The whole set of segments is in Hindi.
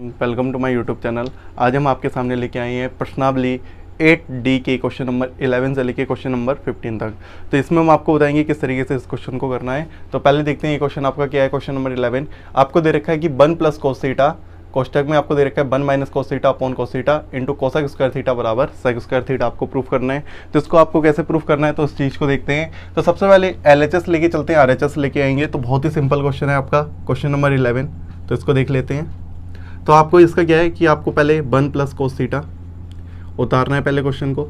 Welcome to my YouTube channel. आज हम आपके सामने लेके आए हैं प्रश्नावली 8D के क्वेश्चन नंबर 11 से लेके क्वेश्चन नंबर 15 तक। तो इसमें हम आपको बताएंगे किस तरीके से इस क्वेश्चन को करना है। तो पहले देखते हैं ये क्वेश्चन आपका क्या है। क्वेश्चन नंबर 11 आपको दे रखा है कि 1 प्लस कोस थीटा, कोष्टक में आपको दे रखा है 1 minus cos theta upon cos theta into cosec square theta बराबर सेक स्क्वायर थीटा आपको प्रूफ करना है। तो इसको आपको कैसे प्रूफ करना है तो उस चीज़ को देखते हैं। तो सबसे पहले LHS लेके चलते हैं, RHS लेके आएंगे। तो बहुत ही सिंपल क्वेश्चन है आपका क्वेश्चन नंबर 11। तो इसको देख लेते हैं। तो आपको इसका क्या है कि आपको पहले 1 प्लस कोस थीटा उतारना है पहले क्वेश्चन को,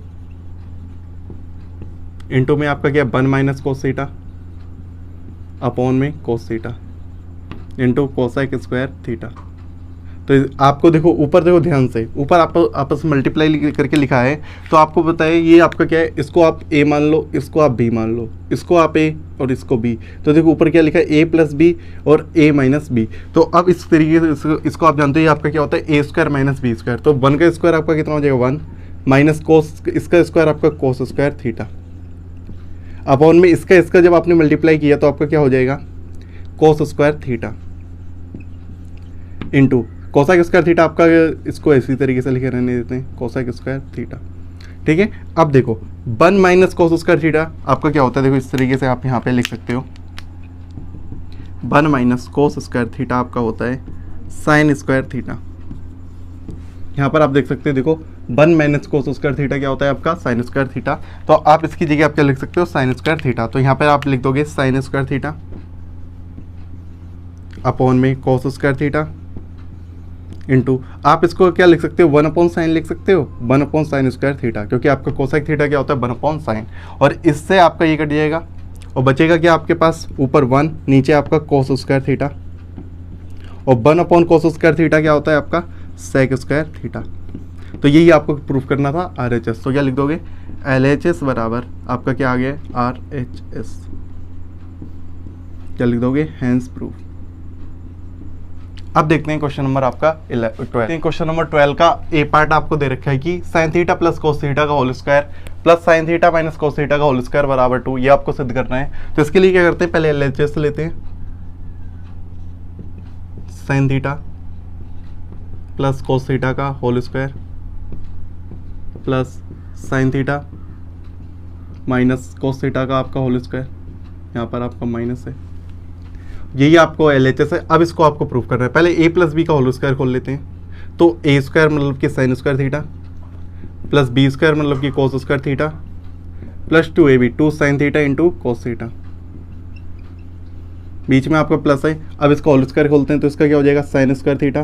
इंटू में आपका क्या है 1 माइनस कोस थीटा अपॉन में cos theta into cosec square theta. तो आपको देखो ऊपर देखो ध्यान से, ऊपर आप आपस में मल्टीप्लाई करके लिखा है। तो आपको बताए ये आपका क्या है, इसको आप A मान लो, इसको आप B मान लो, इसको आप A और इसको B। तो देखो ऊपर क्या लिखा है A प्लस B और A माइनस B। तो अब इस तरीके से इसको आप जानते हो ये आपका क्या होता है A square minus B square. तो 1 का स्क्वायर आपका कितना हो जाएगा 1 माइनस कोस इसका स्क्वायर आपका कोस स्क्वायर थीटा अपॉन में इसका जब आपने मल्टीप्लाई किया तो आपका क्या हो जाएगा कोस square theta into cosec square theta. आपका इसको इसी तरीके से लिखे रहने देते हैं कोसेक स्क्वायर थीटा। ठीक है, अब देखो 1 माइनस कोस स्क्वायर थीटा आपका क्या होता है, देखो इस तरीके से आप यहाँ पे लिख सकते हो 1 माइनस कोस स्क्वायर थीटा आपका होता है साइन स्क्वायर थीटा। यहाँ पर आप देख सकते हो, देखो 1 माइनस कोस स्क्वायर थीटा क्या होता है आपका साइन स्क्वायर थीटा। तो आप इसकी जगह आप क्या लिख सकते हो साइन स्क्वायर थीटा। तो यहाँ पर आप लिख दोगे साइन स्क्वायर थीटा अपॉन में कोस स्क्वायर थीटा इंटू आप इसको क्या लिख सकते हो 1 अपॉन साइन लिख सकते हो 1 अपॉन साइन स्क्वायर थीटा, क्योंकि आपका कोसेक थीटा क्या होता है 1 अपॉन साइन। और इससे आपका ये कट जाएगा और बचेगा क्या आपके पास ऊपर 1 नीचे आपका कोस स्क्वायर थीटा और 1 अपॉन कोस स्क्वायर थीटा क्या होता है आपका सेक स्क्वायर थीटा। तो यही आपको प्रूफ करना था RHS। तो क्या लिख दोगे LHS बराबर आपका क्या आ गया RHS। क्या लिख दोगे हैंस प्रूफ। अब देखते हैं क्वेश्चन नंबर आपका 12। क्वेश्चन नंबर 12 का ए पार्ट आपको दे रखा है कि sine theta plus cos theta का whole square plus sine theta minus cos theta का होल स्क्वायर बराबर 2। ये आपको सिद्ध करना है। तो इसके लिए क्या करते हैं, पहले LHS लेते हैं sine theta plus cos theta का whole square plus sine theta minus cos theta का आपका होल स्क्वायर, यहाँ पर आपका माइनस है। यही आपको LHS है। अब इसको आपको प्रूफ करना है। पहले A प्लस बी का होल स्क्वायर खोल लेते हैं। तो A स्क्वायर मतलब कि sine square theta plus B square मतलब कि cos square theta plus 2AB 2 sine theta into cos theta, बीच में आपका प्लस है। अब इसको होल स्क्वायर खोलते हैं तो इसका क्या हो जाएगा sine square theta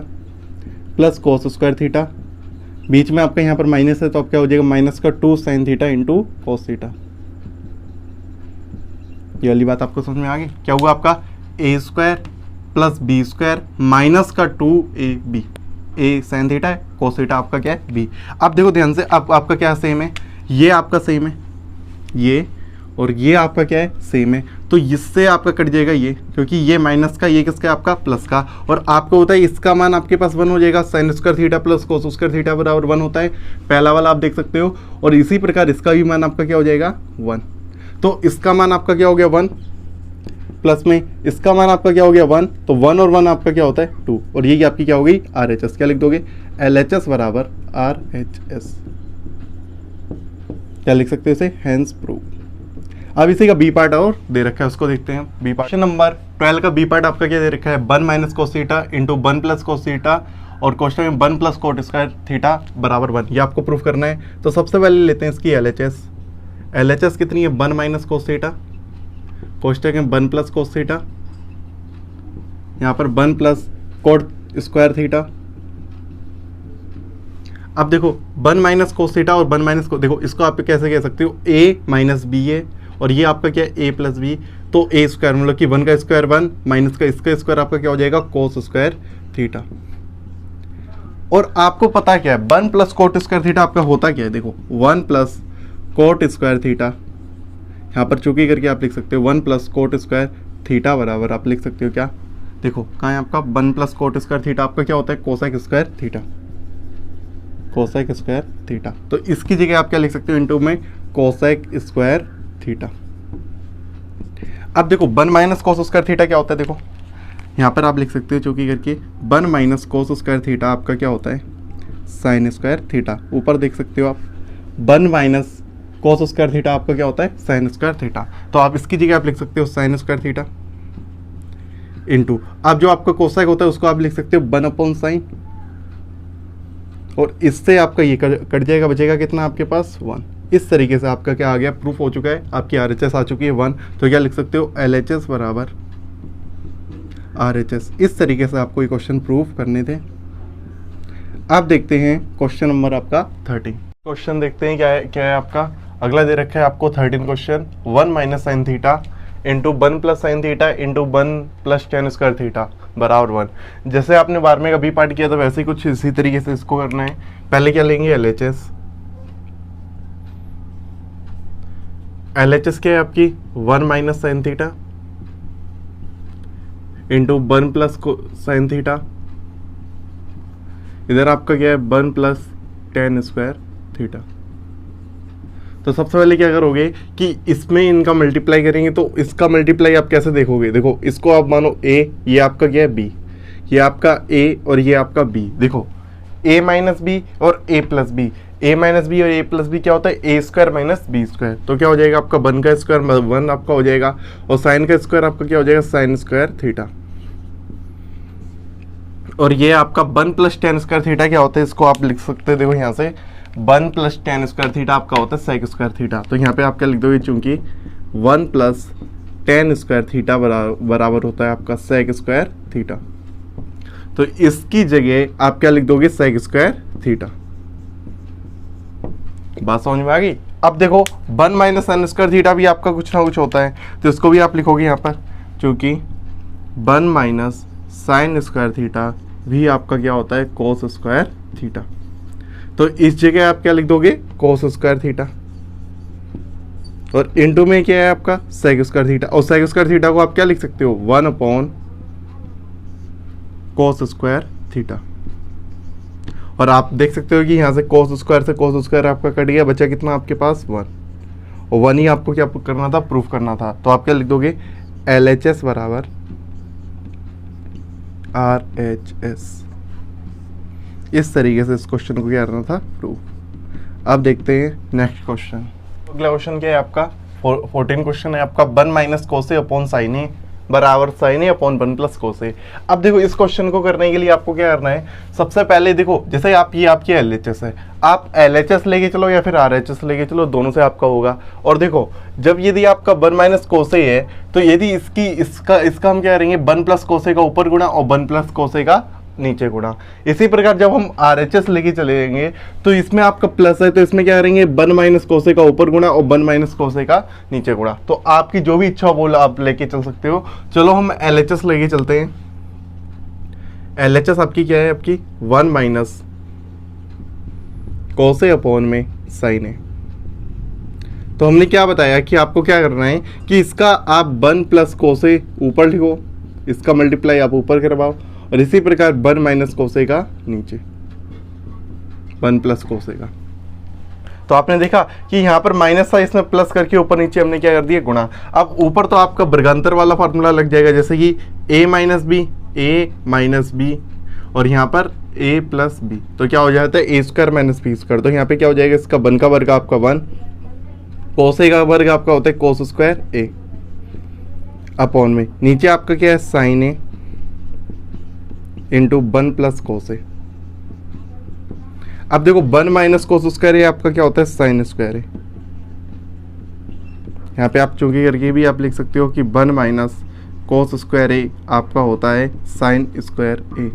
plus cos square theta, बीच में आपका यहाँ पर माइनस है तो अब क्या हो जाएगा माइनस का 2 sine theta into cos theta. ये वाली बात आपको समझ में आ गई। क्या हुआ आपका A square plus B square minus का 2AB। A साइन थीटा है, कोस थीटा आपका क्या है B। अब देखो ध्यान से, अब आपका क्या सेम है, ये आपका सेम है ये, और ये आपका क्या है सेम है। तो इससे आपका कट जाएगा ये, क्योंकि ये माइनस का ये किसका आपका प्लस का। और आपको होता है इसका मान आपके पास 1 हो जाएगा, sine square theta plus cos square theta बराबर 1 होता है, पहला वाला आप देख सकते हो। और इसी प्रकार इसका भी मान आपका क्या हो जाएगा 1। तो इसका मान आपका क्या हो गया 1 प्लस में इसका मान आपका क्या हो गया 1। तो 1 और 1 आपका क्या होता है 2, और ये आपकी क्या हो गई RHS। क्या लिख दोगे LHS बराबर RHS। क्या लिख सकते हो इसे हैंस प्रूफ। अब इसी का B पार्ट और दे रखा है, उसको देखते हैं B पार्ट। क्वेश्चन नंबर 12 का B पार्ट आपका क्या दे रखा है 1 minus cos theta into 1 plus cos theta और क्वेश्चन में 1 प्लस कोट स्क्वायर थीटा बराबर 1। ये आपको प्रूफ करना है। तो सबसे पहले लेते हैं इसकी LHS। LHS कितनी है 1 माइनस कोस थीटा, कोष्टक में 1 प्लस कोस थीटा, यहाँ पर 1 प्लस कोट स्क्वायर थीटा। अब देखो 1 माइनस कोस थीटा और 1 माइनस को देखो इसको आप कैसे कह सकते हो A माइनस B है, और ये आपका क्या है A प्लस बी। तो A स्क्वायर मतलब कि 1 का स्क्वायर 1 माइनस का इसका स्क्वायर आपका क्या हो जाएगा कोस स्क्वायर थीटा। और आपको पता क्या है 1 प्लस कोट स्क्वायर थीटा आपका होता क्या है, देखो 1 प्लस कोट स्क्वायर थीटा, यहाँ पर चूंकि करके आप लिख सकते हो 1 प्लस कोट स्क्वायर थीटा बराबर आप लिख सकते हो क्या, देखो कहाँ है आपका 1 प्लस कोट स्क्वायर थीटा आपका क्या होता है cosec square theta, cosec square theta. तो इसकी जगह आप क्या लिख सकते हो इंटू में कोसेक स्क्वायर थीटा। अब देखो 1 माइनस कोस स्क्वायर थीटा क्या होता है, देखो यहाँ पर आप लिख सकते हो चूँकि करके 1 माइनस कोस स्क्वायर थीटा आपका क्या होता है साइन स्क्वायर थीटा। ऊपर देख सकते हो आप 1 माइनस कोस स्क्वायर थीटा आपका क्या होता है साइन स्क्वायर थीटा। तो आप इसकी जगह आप लिख सकते हो साइन स्क्वायर थीटा इंटू, अब जो आपका कोसाइक होता है उसको आप लिख सकते हो 1 अपॉन साइन, और इससे आपका ये कट जाएगा, बचेगा कितना आपके पास 1। इस तरीके से आपका क्या आ गया, प्रूफ हो चुका है, आपकी RHS आ चुकी है 1। तो क्या लिख सकते हो LHS बराबर RHS। इस तरीके से आपको ये क्वेश्चन प्रूफ करने थे। आप देखते हैं क्वेश्चन नंबर आपका 13। क्वेश्चन देखते हैं क्या है आपका। अगला दे रखा है आपको 13 question, 1 minus sign theta into 1 plus sine theta into 1 plus ten square theta बराबर 1। जैसे आपने 12वें का बी पार्ट किया था वैसे ही कुछ इसी तरीके से इसको करना है। पहले क्या लेंगे LHS। LHS क्या है आपकी 1 minus sign theta into 1 plus sine theta, इधर आपका क्या है 1 प्लस टेन स्क्वायर थीटा। तो सबसे पहले क्या करोगे कि इसमें इनका मल्टीप्लाई करेंगे, तो इसका मल्टीप्लाई आप कैसे देखोगे, देखो इसको आप मानो A, ये आपका क्या है B, ये आपका A और ये आपका B। देखो A माइनस बी और A plus B, A minus B और A प्लस बी क्या होता है A square minus B square. तो क्या हो जाएगा आपका 1 का स्क्वायर 1 आपका हो जाएगा, और साइन का स्क्वायर आपका क्या हो जाएगा साइन स्क्वायर थीटा। और ये आपका 1 प्लस टेन स्क्वायर थीटा क्या होता है, इसको आप लिख सकते हैं, देखो यहाँ से 1 प्लस टेन स्क्वायर थीटा आपका होता है सेक स्क्वायर थीटा। तो यहाँ पे आप क्या लिख दोगे, चूंकि 1 प्लस टेन स्क्वायर थीटा बराबर होता है आपका सेक स्क्वायर थीटा, तो इसकी जगह आप क्या लिख दोगे सेक स्क्वायर थीटा। बात समझ में आ गई। अब देखो 1 माइनस साइन स्क्वायर थीटा भी आपका कुछ ना कुछ होता है, तो इसको भी आप लिखोगे यहाँ पर, चूंकि 1 माइनस साइन स्क्वायर थीटा भी आपका क्या होता है कोस स्क्वायर थीटा। तो इस जगह आप क्या लिख दोगे कोस स्क्वायर थीटा, और इनटू में क्या है आपका सेक स्क्वायर थीटा, और सेक स्क्वायर थीटा को आप क्या लिख सकते हो 1 अपॉन कोस स्क्वायर थीटा। और आप देख सकते हो कि यहाँ से कोस स्क्वायर आपका कट गया, बचा कितना आपके पास 1, और 1 ही आपको क्या करना था प्रूफ करना था। तो आप क्या लिख दोगे LHS बराबर RHS। इस तरीके से इस क्वेश्चन को क्या करना था प्रूफ। अब देखते हैं नेक्स्ट क्वेश्चन। अगला क्वेश्चन क्या है आपका 14 क्वेश्चन है आपका 1 माइनस कोसे अपॉन साइन ए बराबर साइन ए अपॉन 1 प्लस कोसे। अब देखो इस क्वेश्चन को करने के लिए आपको क्या करना है, सबसे पहले देखो जैसे आप ये आपकी LHS है, आप LHS लेके चलो या फिर RHS लेके चलो, दोनों से आपका होगा। और देखो जब यदि आपका 1 माइनस कोसे है, तो यदि इसका हम क्या करेंगे 1 प्लस कोसे का ऊपर गुणा और 1 प्लस कोसे का नीचे गुणा। इसी प्रकार जब हम RHS लेके चलेंगे तो इसमें आपका प्लस है, तो इसमें क्या करेंगे 1 माइनस कोसे का ऊपर गुणा और 1 माइनस कोसे का नीचे गुणा। तो आपकी जो भी इच्छा हो वो आप लेके चल सकते हो। चलो हम LHS लेके चलते हैं। LHS आपकी क्या है, आपकी 1 माइनस कोसे अपॉन में साइन है। तो हमने क्या बताया कि आपको क्या करना है कि इसका आप 1 प्लस कोसे ऊपर लिखो, इसका मल्टीप्लाई आप ऊपर करवाओ, और इसी प्रकार 1 माइनस कोसे का नीचे 1 प्लस कोसे का। तो आपने देखा कि यहाँ पर माइनस था, इसमें प्लस करके ऊपर नीचे हमने क्या कर दिया गुणा। अब ऊपर तो आपका वर्गांतर वाला फार्मूला लग जाएगा, जैसे कि a माइनस बी और यहाँ पर a प्लस बी, तो क्या हो जाता है a square minus B square. तो यहाँ पे क्या हो जाएगा, इसका 1 का वर्ग आपका 1, कोसे का वर्ग आपका होता है कोस स्क्वायर a अपॉन में नीचे आपका क्या है साइन ए इंटू 1 प्लस कोस ए। अब देखो 1 माइनस कोस स्क्वायर ए आपका क्या होता है साइन स्क्वायर ए। यहाँ पे आप चूंकि करके भी आप लिख सकते हो कि 1 माइनस कोस स्क्वायर ए आपका होता है साइन स्क्वायर ए।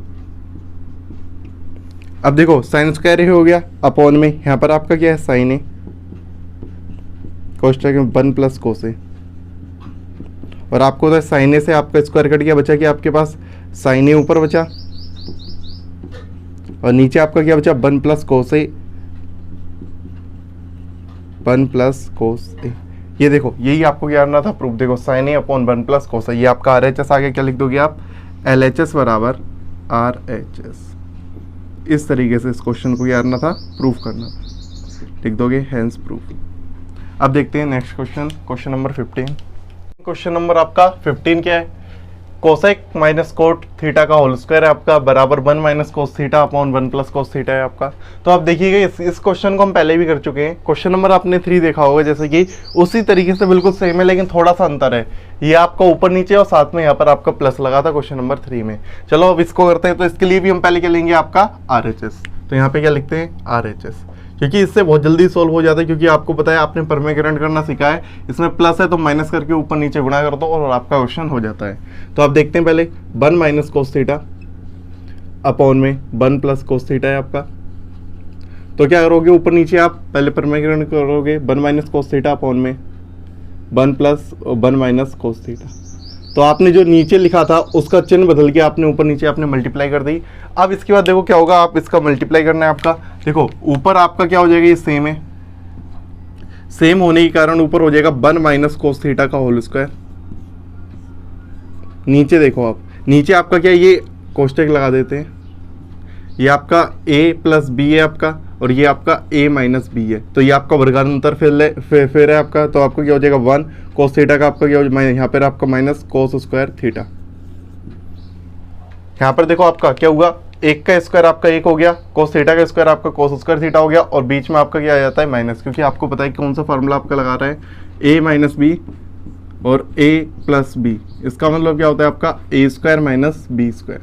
अब देखो साइन स्क्वायर ए हो गया अपॉन में यहाँ पर आपका क्या है साइन ए कोष्टक में 1 प्लस कोस ए, और आपको होता है साइन ए से आपका स्क्वायर कट गया, बचा क्या आपके पास साइन ए ऊपर बचा, और नीचे आपका क्या बचा 1 प्लस कोस ए, 1 प्लस कोस ए। ये देखो यही आपको क्या करना था प्रूफ। देखो साइन ए अपॉन 1 प्लस कोस ए, ये आपका RHS आ गया। क्या लिख दोगे आप LHS बराबर RHS। इस तरीके से इस क्वेश्चन को क्या करना था प्रूफ करना था, लिख दोगे हैंस प्रूफ। अब देखते हैं next question, question number 15। Question number आपका 15 क्या है, कोसेक माइनस कोट थीटा का होल स्क्वायर है आपका बराबर 1 minus cos theta upon 1 plus cos theta है आपका। तो आप देखिएगा इस क्वेश्चन को हम पहले भी कर चुके हैं, क्वेश्चन नंबर आपने 3 देखा होगा, जैसे कि उसी तरीके से बिल्कुल सेम है, लेकिन थोड़ा सा अंतर है, ये आपका ऊपर नीचे और साथ में यहाँ पर आपका प्लस लगा था क्वेश्चन नंबर 3 में। चलो अब इसको करते हैं। तो इसके लिए भी हम पहले क्या लेंगे आपका RHS। तो यहाँ पे क्या लिखते हैं RHS, क्योंकि इससे बहुत जल्दी सोल्व हो जाता है, क्योंकि आपको पता है आपने परमेग्रेंट करना सीखा है, इसमें प्लस है तो माइनस करके ऊपर नीचे गुणा कर दो और आपका क्वेश्चन हो जाता है। तो आप देखते हैं पहले 1 माइनस कोस थीटा अपॉन में 1 प्लस कोस थीटा है आपका। तो क्या करोगे, ऊपर नीचे आप पहले परमेग्रेंट करोगे, 1 माइनस कोस थीटा अपॉन में 1 प्लस 1 माइनस कोस थीटा। तो आपने जो नीचे लिखा था उसका चिन्ह बदल के आपने ऊपर नीचे आपने मल्टीप्लाई कर दी। अब इसके बाद देखो क्या होगा, आप इसका मल्टीप्लाई करना है आपका। देखो ऊपर आपका क्या हो जाएगा, ये सेम है, सेम होने के कारण ऊपर हो जाएगा 1 माइनस कोस थीटा का होल स्क्वायर। नीचे देखो आप, नीचे आपका क्या, ये कोष्टक लगा देते हैं, ये आपका a प्लस बी है आपका, और ये आपका a माइनस बी है। तो ये आपका वर्गांतर फिर है आपका। तो आपको क्या हो जाएगा 1 कोस थीटा का आपका क्या हो जाएगा, यहाँ पर आपका माइनस कोस स्क्वायर थीटा। यहाँ पर देखो आपका क्या हुआ, 1 का स्क्वायर आपका 1 हो गया, कोस थीटा का स्क्वायर आपका कोस स्क्वायर थीटा हो गया, और बीच में आपका क्या आ जाता है माइनस, क्योंकि आपको पता है कौन सा फार्मूला आपका लगा रहा है, a माइनस बी और a प्लस बी। इसका मतलब क्या होता है आपका a square minus B square,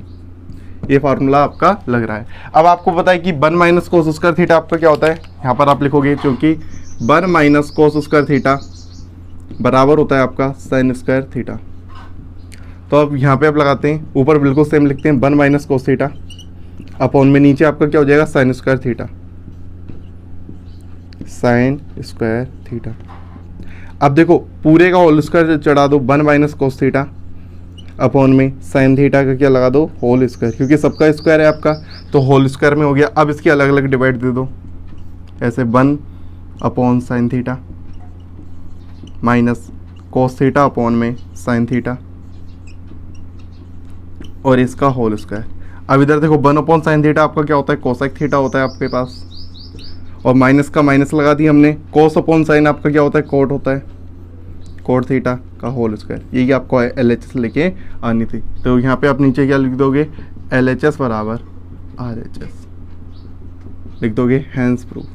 ये फार्मूला आपका लग रहा है। अब आपको पता है कि 1 माइनस कोस स्क्वायर थीटा आपका क्या होता है, यहाँ पर आप लिखोगे क्योंकि 1 माइनस कोस स्क्वायर थीटा बराबर होता है आपका साइन स्क्वायर थीटा। तो अब यहाँ पे आप लगाते हैं, ऊपर बिल्कुल सेम लिखते हैं 1 माइनस कोस थीटा अपॉन में नीचे आपका क्या हो जाएगा sine square theta, sign square theta. अब देखो पूरे का होल स्क्वायर चढ़ा दो, 1 माइनस कोस थीटा अपॉन में साइन थीटा का क्या लगा दो होल स्क्वायर, क्योंकि सबका स्क्वायर है आपका, तो होल स्क्वायर में हो गया। अब इसकी अलग अलग डिवाइड दे दो, ऐसे 1 upon sine theta minus cos theta upon में साइन थीटा और इसका होल स्क्वायर। अब इधर देखो 1 अपॉन साइन थीटा आपका क्या होता है, कोसेक थीटा होता है आपके पास, और माइनस का माइनस लगा दी हमने। कोस अपॉन साइन आपका क्या होता है, कोट होता है, कोट थीटा का होल स्क्वायर। यही आपको LHS लेके आनी थी। तो यहाँ पे आप नीचे क्या लिख दोगे, LHS बराबर RHS लिख दोगे, हैंस प्रूफ।